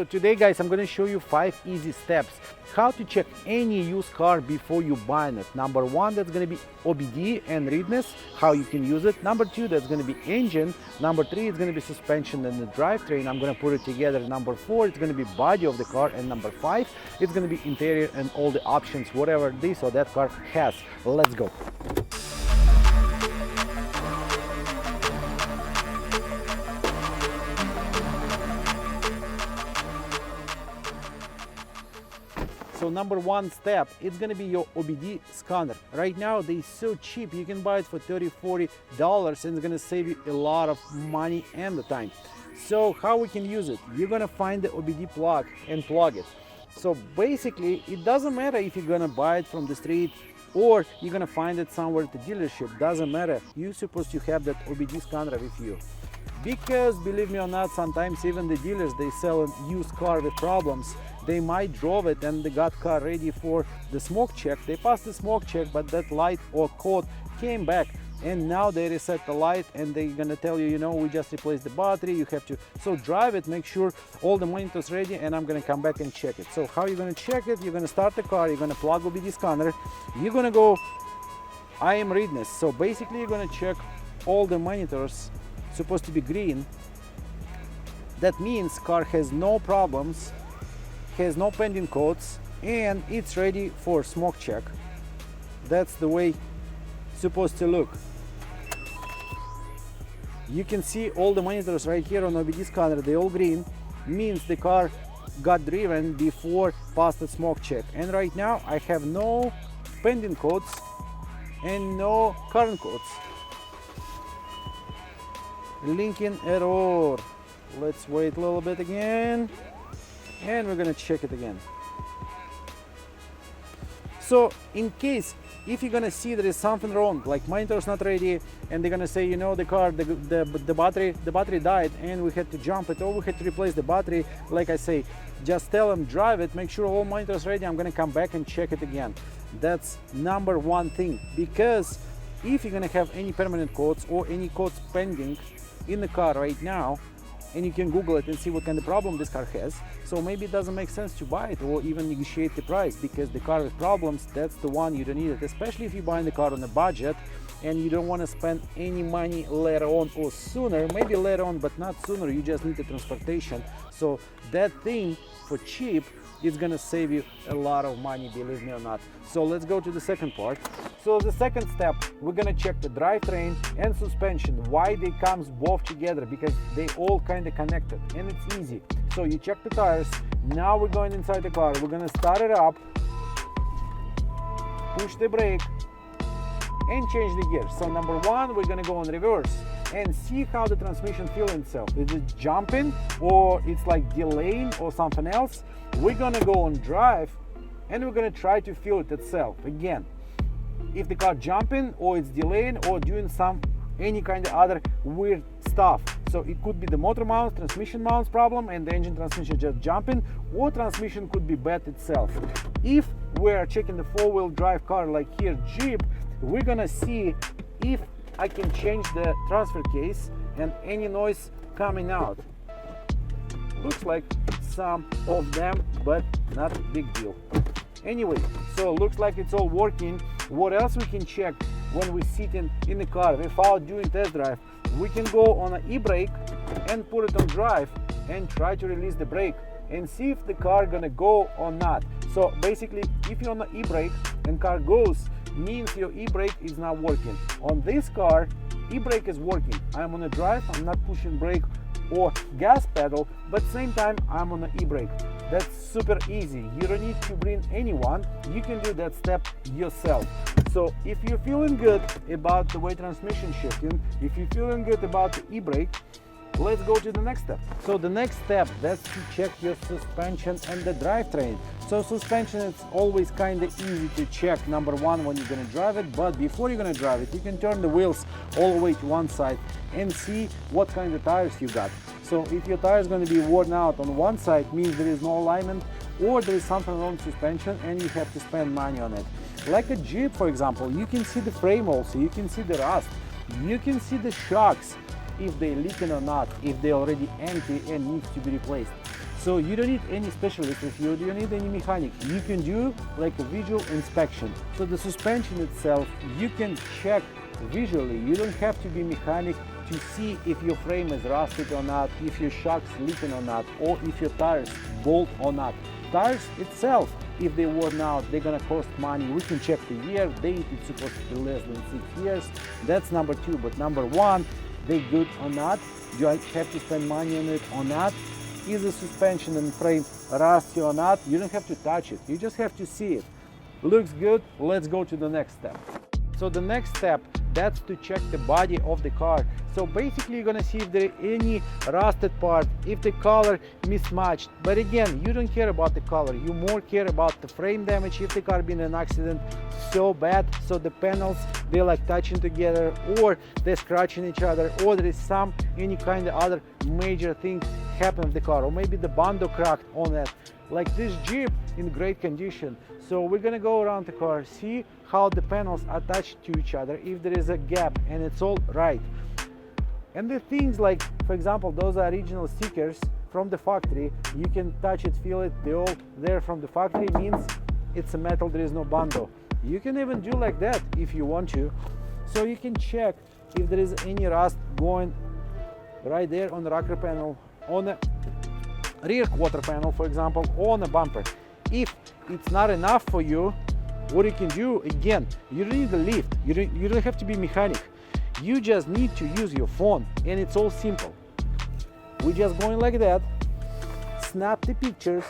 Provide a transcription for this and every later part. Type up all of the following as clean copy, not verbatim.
So today guys, I'm gonna show you 5 easy steps how to check any used car before you buy it. Number 1, that's gonna be OBD and readiness, how you can use it. Number 2, that's gonna be engine. Number 3, it's gonna be suspension and the drivetrain. I'm gonna put it together. Number 4, it's gonna be body of the car. And number 5, it's gonna be interior and all the options, whatever this or that car has. Let's go. So number 1 step, it's gonna be your OBD scanner. Right now they're so cheap, you can buy it for $30–40 and it's gonna save you a lot of money and the time. So how we can use it? You're gonna find the OBD plug and plug it. So basically it doesn't matter if you're gonna buy it from the street or you're gonna find it somewhere at the dealership, doesn't matter. You're supposed to have that OBD scanner with you. Because believe me or not, sometimes even the dealers, they sell a used car with problems. They might drove it and they got car ready for the smoke check. They passed the smoke check, but that light or code came back and now they reset the light and they're gonna tell you, you know, we just replaced the battery, you have to, so drive it, make sure all the monitors ready and I'm gonna come back and check it. So how you're gonna check it? You're gonna start the car, you're gonna plug OBD scanner, you're gonna go IM readiness. So basically you're gonna check all the monitors supposed to be green. That means car has no problems, has no pending codes, and it's ready for smoke check. That's the way it's supposed to look. You can see all the monitors right here on OBD scanner, they all green, means the car got driven before passed the smoke check. And right now I have no pending codes and no current codes. Linking error. Let's wait a little bit again and we're gonna check it again. So in case if you're gonna see there is something wrong, like monitor's not ready and they're gonna say, you know, the car, the battery died and we had to jump it or we had to replace the battery, like I say, just tell them drive it, make sure all monitors ready, I'm gonna come back and check it again. That's number 1 thing, because if you're gonna have any permanent codes or any codes pending in the car right now, and you can Google it and see what kind of problem this car has, so maybe it doesn't make sense to buy it or even negotiate the price, because the car with problems, that's the one you don't need it, especially if you're buying the car on a budget and you don't want to spend any money later on or sooner, maybe later on but not sooner, you just need the transportation. So that thing for cheap is gonna save you a lot of money, believe me or not. So let's go to the second part. So the second step, we're gonna check the drivetrain and suspension. Why they comes both together? Because they all kind of connected and it's easy. So you check the tires. Now we're going inside the car. We're gonna start it up, push the brake and change the gears. So number 1, we're gonna go on reverse and see how the transmission feels itself. Is it jumping or it's like delaying or something else? We're gonna go on drive and we're gonna try to feel it itself again. If the car jumping or it's delaying or doing any kind of other weird stuff. So it could be the motor mounts, transmission mounts problem and the engine transmission just jumping, or transmission could be bad itself. If we're checking the 4-wheel drive car like here Jeep, we're gonna see if I can change the transfer case and any noise coming out. Looks like some of them, but not a big deal. Anyway, so looks like it's all working. What else we can check when we sit in the car without doing test drive? We can go on an e-brake and put it on drive and try to release the brake and see if the car gonna go or not. So basically, if you're on the e-brake and car goes, means your e-brake is not working. On this car, e-brake is working. I'm on a drive, I'm not pushing brake or gas pedal, but same time I'm on the e-brake. That's super easy. You don't need to bring anyone. You can do that step yourself. So if you're feeling good about the way transmission shifting, if you're feeling good about the e-brake, let's go to the next step. So the next step, that's to check your suspension and the drivetrain. So suspension, it's always kind of easy to check, number 1, when you're going to drive it, but before you're going to drive it, you can turn the wheels all the way to one side and see what kind of tires you got. So if your tire is going to be worn out on one side, means there is no alignment or there is something wrong with suspension and you have to spend money on it. Like a Jeep, for example, you can see the frame also, you can see the rust, you can see the shocks, if they're leaking or not, if they're already empty and needs to be replaced. So you don't need any specialist with you, you don't need any mechanic. You can do like a visual inspection. So the suspension itself, you can check visually. You don't have to be mechanic to see if your frame is rusted or not, if your shock's leaking or not, or if your tires bolt or not. Tires itself, if they worn out, they're gonna cost money. We can check the year, date, it's supposed to be less than 6 years. That's number two. But number one, they good or not? Do I have to spend money on it or not? Is the suspension and frame rusty or not? You don't have to touch it, you just have to see it. Looks good, let's go to the next step. So the next step, that's to check the body of the car. So basically you're gonna see if there are any rusted part, if the color mismatched. But again, you don't care about the color, you more care about the frame damage, if the car been in an accident so bad, so the panels, they're like touching together, or they're scratching each other, or there is any kind of other major thing happen with the car, or maybe the bando cracked on it. Like this Jeep in great condition. So we're gonna go around the car, see how the panels attach to each other, if there is a gap and it's all right. And the things like, for example, those are original stickers from the factory. You can touch it, feel it, they're all there from the factory, means it's a metal, there is no bando. You can even do like that if you want to. So you can check if there is any rust going right there on the rocker panel, on the rear quarter panel, for example, or on the bumper. If it's not enough for you, what you can do, again, you don't need a lift, you don't have to be mechanic. You just need to use your phone, and it's all simple. We're just going like that, snap the pictures,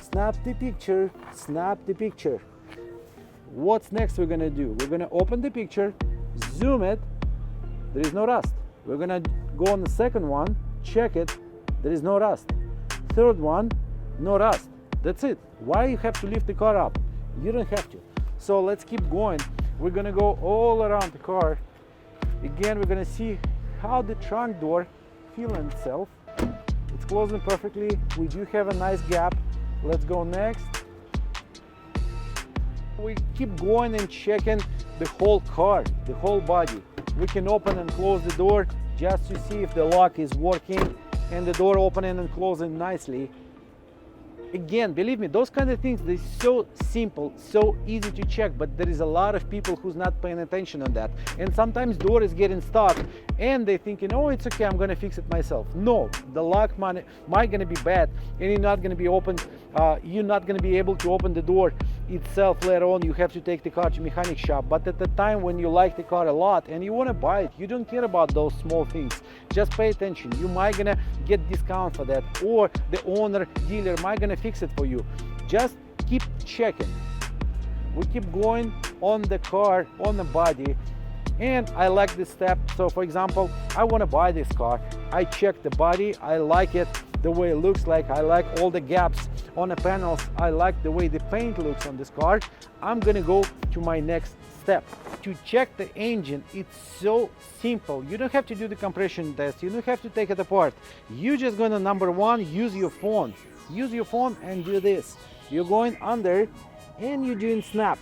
snap the picture, snap the picture. What's next we're gonna do? We're gonna open the picture, zoom it, there is no rust. We're gonna go on the second one, check it, there is no rust. Third one, no rust. That's it. Why you have to lift the car up? You don't have to. So let's keep going. We're gonna go all around the car. Again, we're gonna see how the trunk door feels in itself. It's closing perfectly. We do have a nice gap. Let's go next. We keep going and checking the whole car, the whole body. We can open and close the door just to see if the lock is working and the door opening and closing nicely. Again, believe me, those kind of things, they're so simple, so easy to check, but there is a lot of people who's not paying attention on that. And sometimes door is getting stuck and they're thinking, oh, it's okay, I'm gonna fix it myself. No, the lock might gonna be bad and you're not gonna be able to open the door itself later on. You have to take the car to mechanic shop. But at the time when you like the car a lot and you wanna buy it, you don't care about those small things. Just pay attention. You might gonna get discount for that, or the owner, dealer might gonna fix it for you. Just keep checking. We keep going on the car, on the body, and I like this step. So for example, I want to buy this car, I check the body, I like it the way it looks like, I like all the gaps on the panels, I like the way the paint looks on this car. I'm gonna go to my next step. To check the engine, it's so simple. You don't have to do the compression test, you don't have to take it apart. You're just gonna, number one, use your phone. Use your phone and do this. You're going under and you're doing snap.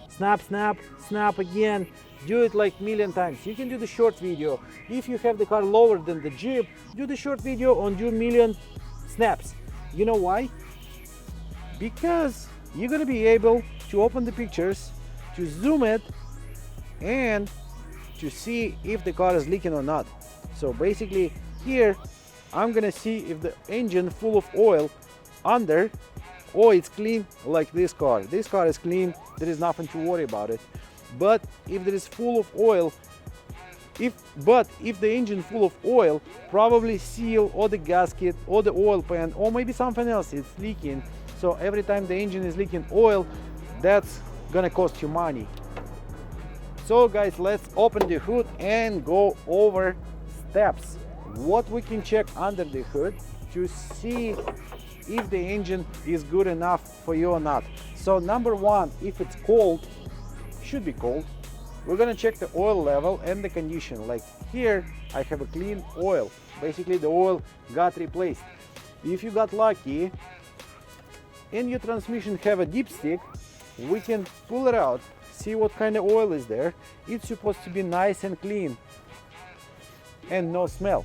Snap, snap, snap again. Do it like a million times. You can do the short video. If you have the car lower than the Jeep, do the short video and do a million snaps. You know why? Because you're gonna be able to open the pictures, to zoom it, and to see if the car is leaking or not. So basically here, I'm gonna see if the engine full of oil under, or it's clean like this car. This car is clean, there is nothing to worry about it. But if there is full of oil, if the engine full of oil, probably seal or the gasket or the oil pan or maybe something else is leaking. So every time the engine is leaking oil, that's gonna cost you money. So guys, let's open the hood and go over steps. What we can check under the hood to see if the engine is good enough for you or not. So number one, if it's cold, should be cold, we're gonna check the oil level and the condition. Like here, I have a clean oil. Basically, the oil got replaced. If you got lucky and your transmission have a dipstick, we can pull it out, see what kind of oil is there. It's supposed to be nice and clean and no smell.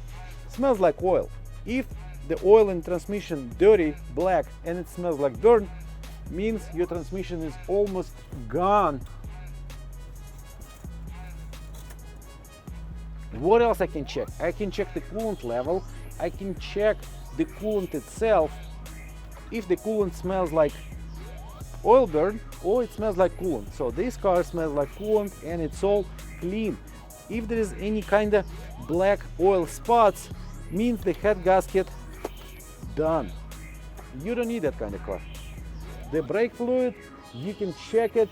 Smells like oil. If the oil in transmission dirty, black, and it smells like dirt, means your transmission is almost gone. What else I can check? I can check the coolant level. I can check the coolant itself. If the coolant smells like oil burn or it smells like coolant. So this car smells like coolant and it's all clean. If there is any kind of black oil spots, means the head gasket done. You don't need that kind of car. The brake fluid, you can check it,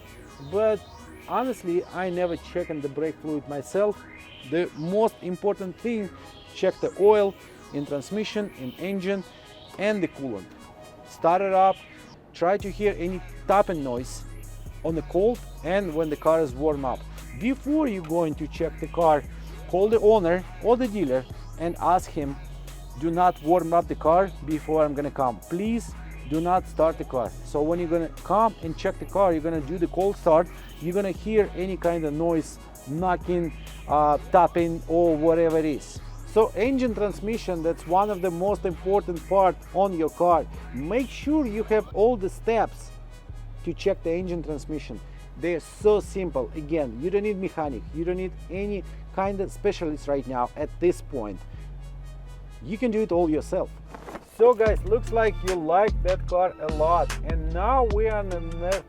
but honestly, I never checked the brake fluid myself. The most important thing, check the oil in transmission, in engine, and the coolant. Start it up, try to hear any tapping noise on the cold and when the car is warm up. Before you're going to check the car, call the owner or the dealer and ask him, do not warm up the car before I'm gonna come. Please do not start the car. So when you're gonna come and check the car, you're gonna do the cold start, you're gonna hear any kind of noise, knocking, tapping, or whatever it is. So engine transmission, that's one of the most important part on your car. Make sure you have all the steps to check the engine transmission. They're so simple. Again, you don't need mechanic, you don't need any kind of specialist right now at this point. You can do it all yourself. So guys, looks like you like that car a lot, and now we are on the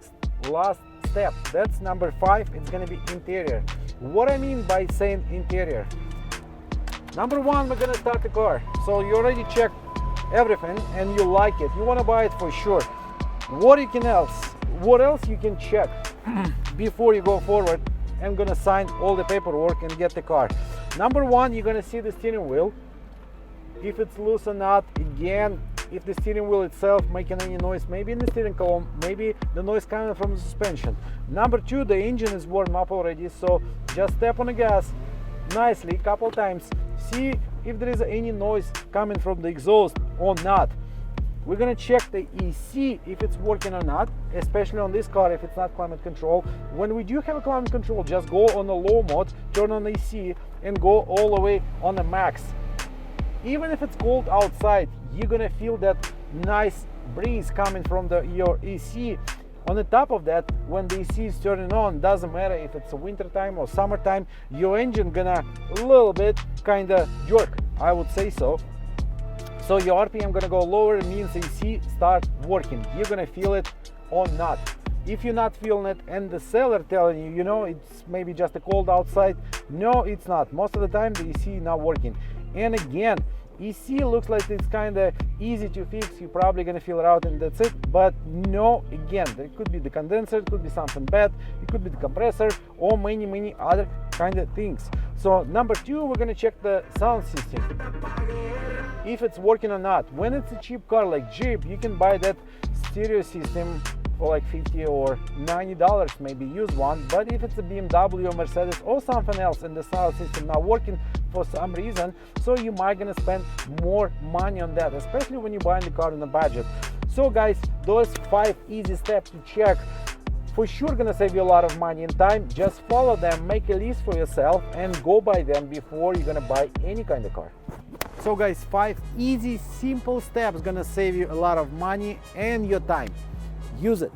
last step. That's number 5. It's gonna be interior. What I mean by saying interior, number 1, we're gonna start the car. So you already checked everything and you like it, you want to buy it for sure. What else you can check before you go forward and gonna sign all the paperwork and get the car? Number 1, you're gonna see the steering wheel, if it's loose or not. Again, if the steering wheel itself making any noise, maybe in the steering column, maybe the noise coming from the suspension. Number 2, the engine is warm up already, so just step on the gas nicely a couple times, see if there is any noise coming from the exhaust or not. We're gonna check the EC if it's working or not, especially on this car if it's not climate control. When we do have a climate control, just go on the low mode, turn on the EC and go all the way on the max. Even if it's cold outside, you're gonna feel that nice breeze coming from your EC. On the top of that, when the EC is turning on, doesn't matter if it's winter time or summertime, your engine gonna a little bit kind of jerk, I would say so. So your RPM gonna go lower, it means AC start working. You're gonna feel it or not. If you're not feeling it and the seller telling you, you know, it's maybe just a cold outside, no, it's not. Most of the time the EC not working. And again, EC looks like it's kind of easy to fix, you're probably gonna feel it out and that's it, but no, again, there could be the condenser, it could be something bad, it could be the compressor, or many other kind of things. So number 2, we're gonna check the sound system, if it's working or not. When it's a cheap car like Jeep, you can buy that stereo system for like $50 or $90, maybe use one. But if it's a BMW or Mercedes or something else and the sound system not working for some reason, so you might gonna spend more money on that, especially when you're buying the car on a budget. So guys, those 5 easy steps to check for sure gonna save you a lot of money and time. Just follow them, make a list for yourself and go by them before you're gonna buy any kind of car. So guys, 5 easy, simple steps gonna save you a lot of money and your time. Use it.